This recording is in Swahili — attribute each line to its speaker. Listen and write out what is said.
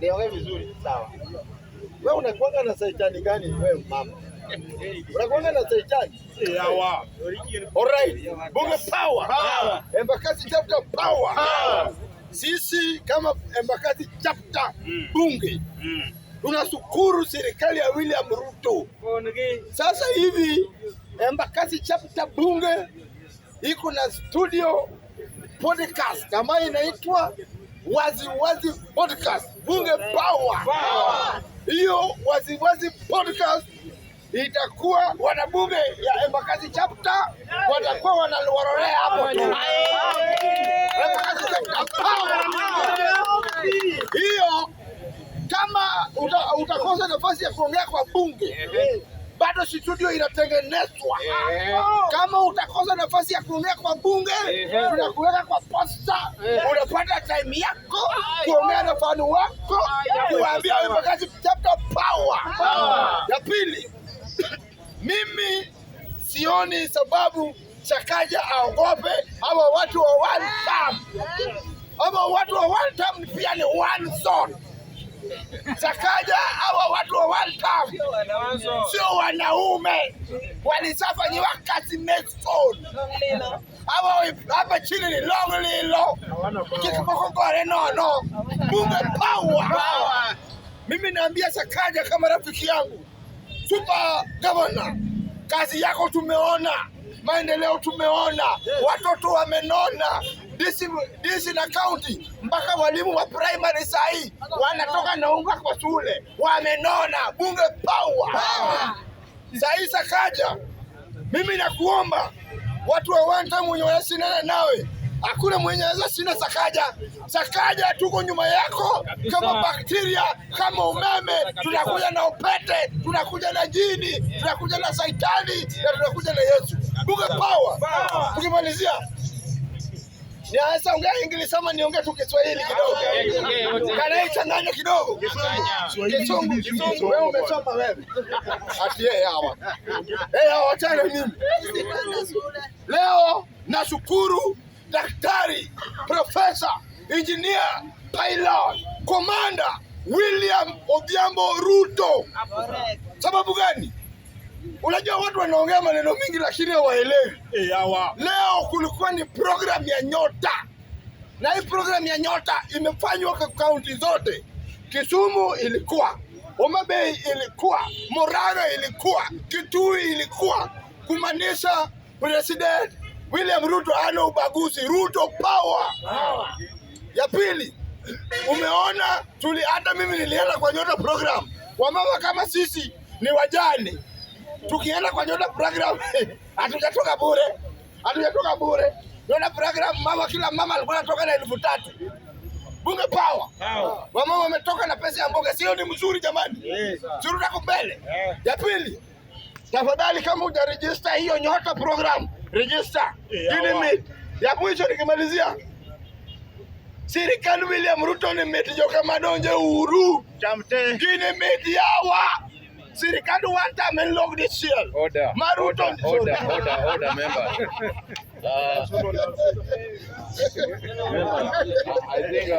Speaker 1: Niongee vizuri sawa. Wewe unakuanga na saitani gani wewe mama? Unakuanga na saitani?
Speaker 2: Yawa.
Speaker 1: Alright. Bunge power. Embakasi chapter power. Sisi kama Embakasi chapter bunge. Tunashukuru serikali ya William Ruto. Sasa hivi Embakasi chapter bunge iko na studio podcast ambayo inaitwa Waziwazi podcast bunge power. Hiyo Waziwazi podcast itakuwa wanabunge ya Embakasi chapter watakuwa wanalorolea hapo tu. Embakasi chapter power. Hiyo kama utakosa nafasi ya kuongea kwa bunge, bado studio inatengenezwa. Kama utakosa nafasi ya kuongea kwa bunge, tunakuweka kwa posta, unapata time yako kuongea na fanu wako, kuambia Embakasi chapter power. Ya pili, mimi sioni sababu Sakaja aogope ama watu wa one term. Ama watu wa one term pia ni one zone. Sakaja hawa watu wa one term sio wanaume, walisafanyiwa kazi Mason. Hapa chini ni long lilo kikipokogore no bunge power. Mimi naambia Sakaja kama rafiki yangu, super governor, kazi yako tumeona, maendeleo tumeona, watoto wamenona, DC na county mpaka walimu wa primary sahi wanatoka na unga kwa shule, wamenona, bunge power. Sahi Sakaja, mimi nakuomba watu wa one time wenye wanasinana nawe, hakuna mwenye anaweza sina Sakaja. Sakaja tuko nyuma yako kama bakteria, kama umeme. Tunakuja na upete, tunakuja na jini, tunakuja na saitani na tunakuja na Yesu. Bunge power. Ukimalizia nianza ongea English ama niongee tu Kiswahili kidogo? Kana ichanganya kidogo. Kizungu wewe umesoma wewe. Ati yeye hawa. Hawa tena mimi. Leo nashukuru daktari, profesa, engineer, pilot, commander William Odhiambo Ruto. Sababu gani? Unajua watu wanaongea maneno mingi lakini hawaelewi. Leo kulikuwa ni program ya Nyota. Na hii program ya Nyota imefanywa kwa kaunti zote. Kisumu ilikuwa, Homa Bay ilikuwa, Murang'a ilikuwa, Kitui ilikuwa, kumaanisha President William Ruto hana ubaguzi. Ruto power. Ya pili, umeona hata mimi nilienda kwa Nyota program. Wamama kama sisi ni wajane, tukienda kwa Nyota program hatujatoka bure. Nyota program kila mama alikuwa anatoka na 3,000. Bunge power. Wamama wametoka na pesa ya mboga, sio ni mzuri jamani? Turudi hapo mbele. Ya pili, tafadhali kama hujaregister hiyo Nyota program, register. Ya mwisho nikimalizia, serikali William Ruto ni metijoka madonje uru chamte gine mediawa serikali one time and log this year.
Speaker 3: Order.
Speaker 1: Maruto
Speaker 3: Order member. I think